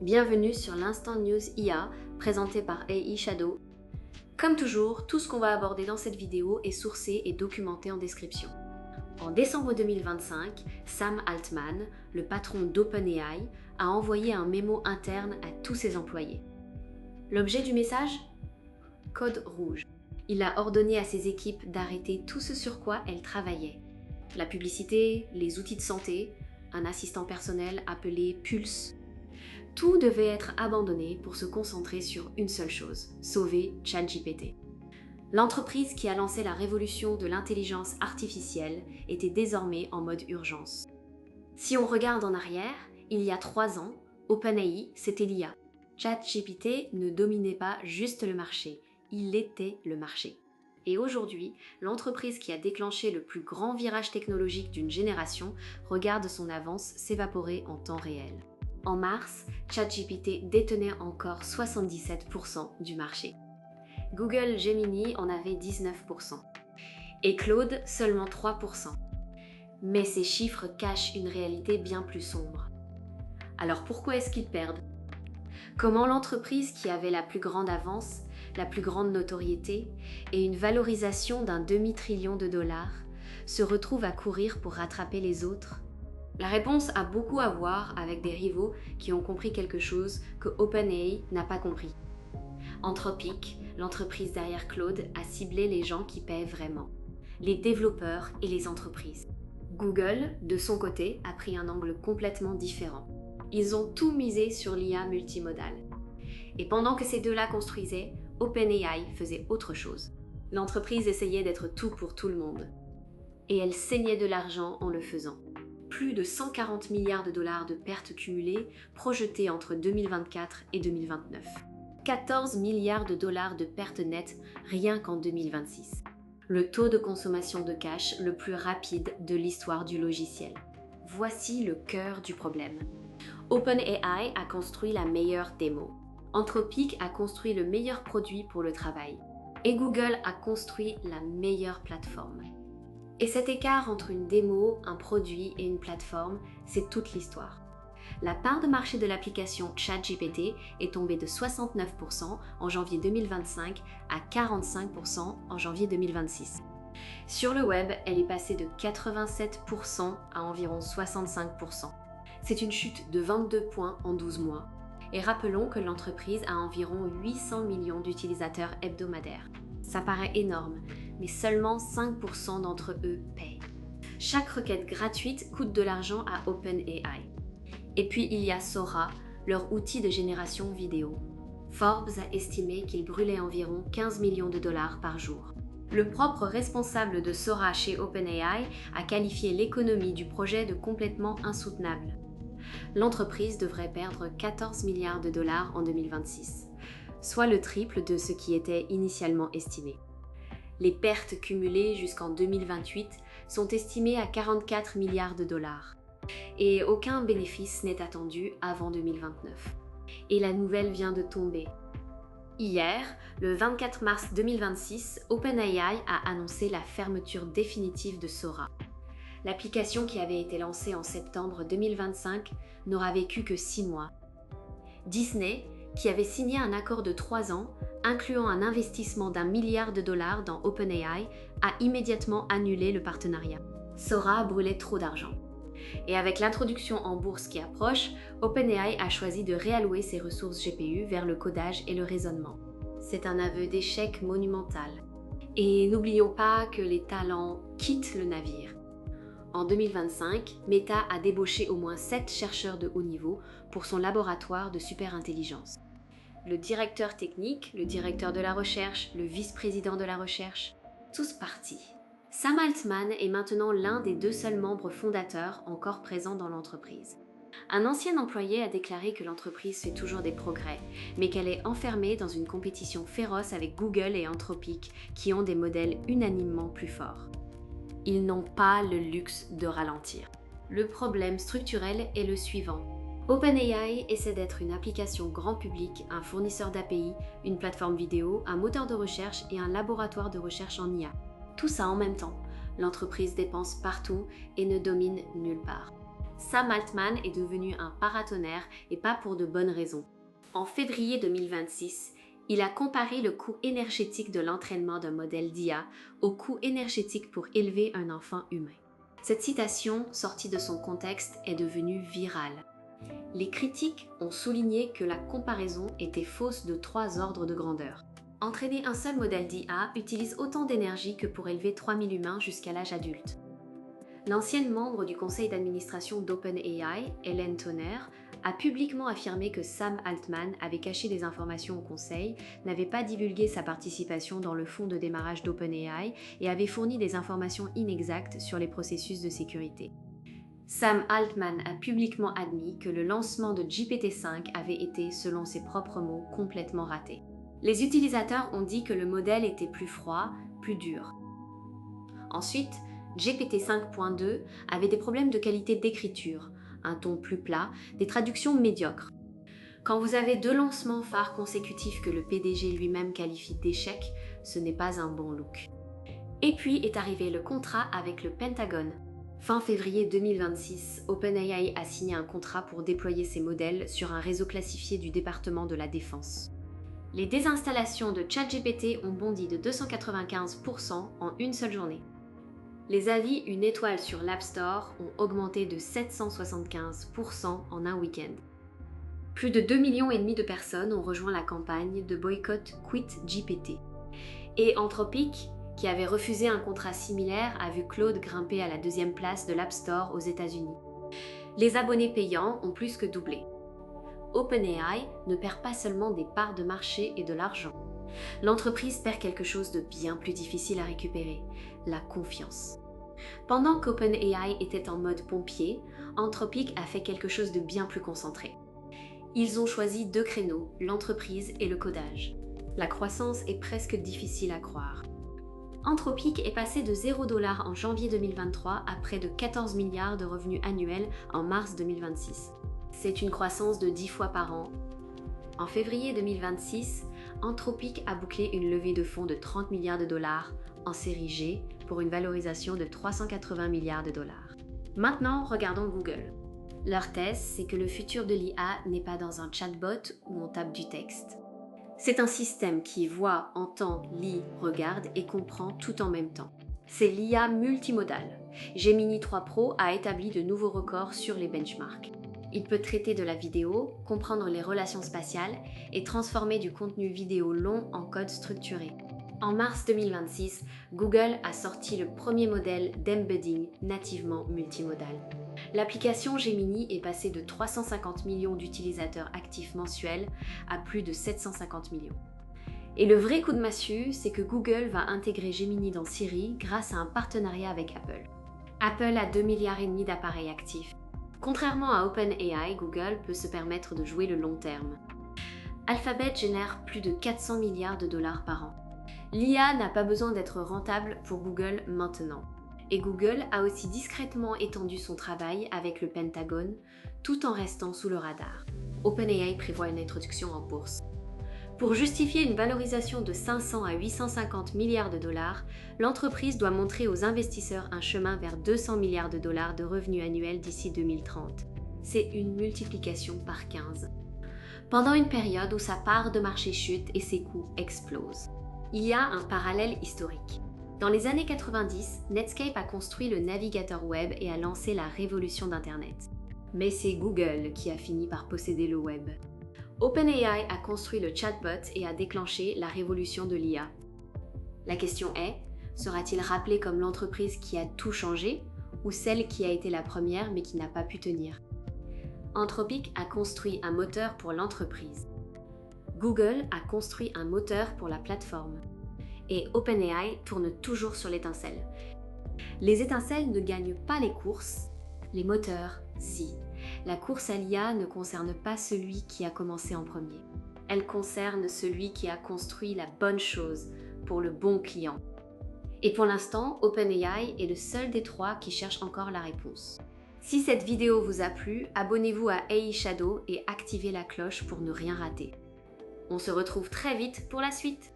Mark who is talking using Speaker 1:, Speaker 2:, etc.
Speaker 1: Bienvenue sur l'Instant News IA présenté par AI Shadow. Comme toujours, tout ce qu'on va aborder dans cette vidéo est sourcé et documenté en description. En décembre 2025, Sam Altman, le patron d'OpenAI, a envoyé un mémo interne à tous ses employés. L'objet du message ? Code rouge. Il a ordonné à ses équipes d'arrêter tout ce sur quoi elles travaillaient. La publicité, les outils de santé, un assistant personnel appelé Pulse. Tout devait être abandonné pour se concentrer sur une seule chose, sauver ChatGPT. L'entreprise qui a lancé la révolution de l'intelligence artificielle était désormais en mode urgence. Si on regarde en arrière, il y a 3 ans, OpenAI, c'était l'IA. ChatGPT ne dominait pas juste le marché, il était le marché. Et aujourd'hui, l'entreprise qui a déclenché le plus grand virage technologique d'une génération regarde son avance s'évaporer en temps réel. En mars, ChatGPT détenait encore 77% du marché. Google Gemini en avait 19%. Et Claude seulement 3%. Mais ces chiffres cachent une réalité bien plus sombre. Alors pourquoi est-ce qu'ils perdent ? Comment l'entreprise qui avait la plus grande avance, la plus grande notoriété et une valorisation d'un demi-trillion de dollars se retrouve à courir pour rattraper les autres ? La réponse a beaucoup à voir avec des rivaux qui ont compris quelque chose que OpenAI n'a pas compris. Anthropic, l'entreprise derrière Claude, a ciblé les gens qui paient vraiment, les développeurs et les entreprises. Google, de son côté, a pris un angle complètement différent. Ils ont tout misé sur l'IA multimodale. Et pendant que ces deux-là construisaient, OpenAI faisait autre chose. L'entreprise essayait d'être tout pour tout le monde. Et elle saignait de l'argent en le faisant. Plus de 140 milliards de dollars de pertes cumulées projetées entre 2024 et 2029. 14 milliards de dollars de pertes nettes rien qu'en 2026. Le taux de consommation de cash le plus rapide de l'histoire du logiciel. Voici le cœur du problème. OpenAI a construit la meilleure démo. Anthropic a construit le meilleur produit pour le travail. Et Google a construit la meilleure plateforme. Et cet écart entre une démo, un produit et une plateforme, c'est toute l'histoire. La part de marché de l'application ChatGPT est tombée de 69% en janvier 2025 à 45% en janvier 2026. Sur le web, elle est passée de 87% à environ 65%. C'est une chute de 22 points en 12 mois. Et rappelons que l'entreprise a environ 800 millions d'utilisateurs hebdomadaires. Ça paraît énorme, mais seulement 5% d'entre eux payent. Chaque requête gratuite coûte de l'argent à OpenAI. Et puis il y a Sora, leur outil de génération vidéo. Forbes a estimé qu'il brûlait environ 15 millions de dollars par jour. Le propre responsable de Sora chez OpenAI a qualifié l'économie du projet de complètement insoutenable. L'entreprise devrait perdre 14 milliards de dollars en 2026. Soit le triple de ce qui était initialement estimé. Les pertes cumulées jusqu'en 2028 sont estimées à 44 milliards de dollars. Et aucun bénéfice n'est attendu avant 2029. Et la nouvelle vient de tomber. Hier, le 24 mars 2026, OpenAI a annoncé la fermeture définitive de Sora. L'application qui avait été lancée en septembre 2025 n'aura vécu que 6 mois. Disney, qui avait signé un accord de 3 ans, incluant un investissement d'1 milliard de dollars dans OpenAI, a immédiatement annulé le partenariat. Sora brûlait trop d'argent. Et avec l'introduction en bourse qui approche, OpenAI a choisi de réallouer ses ressources GPU vers le codage et le raisonnement. C'est un aveu d'échec monumental. Et n'oublions pas que les talents quittent le navire. En 2025, Meta a débauché au moins 7 chercheurs de haut niveau pour son laboratoire de superintelligence. Le directeur technique, le directeur de la recherche, le vice-président de la recherche, tous partis. Sam Altman est maintenant l'un des 2 seuls membres fondateurs encore présents dans l'entreprise. Un ancien employé a déclaré que l'entreprise fait toujours des progrès, mais qu'elle est enfermée dans une compétition féroce avec Google et Anthropic qui ont des modèles unanimement plus forts. Ils n'ont pas le luxe de ralentir. Le problème structurel est le suivant. OpenAI essaie d'être une application grand public, un fournisseur d'API, une plateforme vidéo, un moteur de recherche et un laboratoire de recherche en IA. Tout ça en même temps. L'entreprise dépense partout et ne domine nulle part. Sam Altman est devenu un paratonnerre et pas pour de bonnes raisons. En février 2026, il a comparé le coût énergétique de l'entraînement d'un modèle d'IA au coût énergétique pour élever un enfant humain. Cette citation, sortie de son contexte, est devenue virale. Les critiques ont souligné que la comparaison était fausse de 3 ordres de grandeur. Entraîner un seul modèle d'IA utilise autant d'énergie que pour élever 3000 humains jusqu'à l'âge adulte. L'ancienne membre du conseil d'administration d'OpenAI, Hélène Toner, a publiquement affirmé que Sam Altman avait caché des informations au conseil, n'avait pas divulgué sa participation dans le fonds de démarrage d'OpenAI et avait fourni des informations inexactes sur les processus de sécurité. Sam Altman a publiquement admis que le lancement de GPT-5 avait été, selon ses propres mots, complètement raté. Les utilisateurs ont dit que le modèle était plus froid, plus dur. Ensuite, GPT 5.2 avait des problèmes de qualité d'écriture, un ton plus plat, des traductions médiocres. Quand vous avez 2 lancements phares consécutifs que le PDG lui-même qualifie d'échec, ce n'est pas un bon look. Et puis est arrivé le contrat avec le Pentagone. Fin février 2026, OpenAI a signé un contrat pour déployer ses modèles sur un réseau classifié du département de la Défense. Les désinstallations de ChatGPT ont bondi de 295% en une seule journée. Les avis une étoile sur l'App Store ont augmenté de 775% en un week-end. Plus de 2,5 millions de personnes ont rejoint la campagne de boycott Quit GPT. Et Anthropic, qui avait refusé un contrat similaire, a vu Claude grimper à la 2e place de l'App Store aux États-Unis. Les abonnés payants ont plus que doublé. OpenAI ne perd pas seulement des parts de marché et de l'argent. L'entreprise perd quelque chose de bien plus difficile à récupérer, la confiance. Pendant qu'OpenAI était en mode pompier, Anthropic a fait quelque chose de bien plus concentré. Ils ont choisi 2 créneaux, l'entreprise et le codage. La croissance est presque difficile à croire. Anthropic est passé de 0$ en janvier 2023 à près de 14 milliards de revenus annuels en mars 2026. C'est une croissance de 10 fois par an. En février 2026, Anthropic a bouclé une levée de fonds de 30 milliards de dollars en série G pour une valorisation de 380 milliards de dollars. Maintenant, regardons Google. Leur thèse, c'est que le futur de l'IA n'est pas dans un chatbot où on tape du texte. C'est un système qui voit, entend, lit, regarde et comprend tout en même temps. C'est l'IA multimodale. Gemini 3 Pro a établi de nouveaux records sur les benchmarks. Il peut traiter de la vidéo, comprendre les relations spatiales et transformer du contenu vidéo long en code structuré. En mars 2026, Google a sorti le premier modèle d'embedding nativement multimodal. L'application Gemini est passée de 350 millions d'utilisateurs actifs mensuels à plus de 750 millions. Et le vrai coup de massue, c'est que Google va intégrer Gemini dans Siri grâce à un partenariat avec Apple. Apple a 2,5 milliards d'appareils actifs. Contrairement à OpenAI, Google peut se permettre de jouer le long terme. Alphabet génère plus de 400 milliards de dollars par an. L'IA n'a pas besoin d'être rentable pour Google maintenant. Et Google a aussi discrètement étendu son travail avec le Pentagone, tout en restant sous le radar. OpenAI prévoit une introduction en bourse. Pour justifier une valorisation de 500 à 850 milliards de dollars, l'entreprise doit montrer aux investisseurs un chemin vers 200 milliards de dollars de revenus annuels d'ici 2030. C'est une multiplication par 15. Pendant une période où sa part de marché chute et ses coûts explosent. Il y a un parallèle historique. Dans les années 90, Netscape a construit le navigateur web et a lancé la révolution d'Internet. Mais c'est Google qui a fini par posséder le web. OpenAI a construit le chatbot et a déclenché la révolution de l'IA. La question est, sera-t-il rappelé comme l'entreprise qui a tout changé ou celle qui a été la première mais qui n'a pas pu tenir? Anthropic a construit un moteur pour l'entreprise. Google a construit un moteur pour la plateforme. Et OpenAI tourne toujours sur l'étincelle. Les étincelles ne gagnent pas les courses, les moteurs, si. La course à l'IA ne concerne pas celui qui a commencé en premier. Elle concerne celui qui a construit la bonne chose pour le bon client. Et pour l'instant, OpenAI est le seul des 3 qui cherche encore la réponse. Si cette vidéo vous a plu, abonnez-vous à AI Shadow et activez la cloche pour ne rien rater. On se retrouve très vite pour la suite.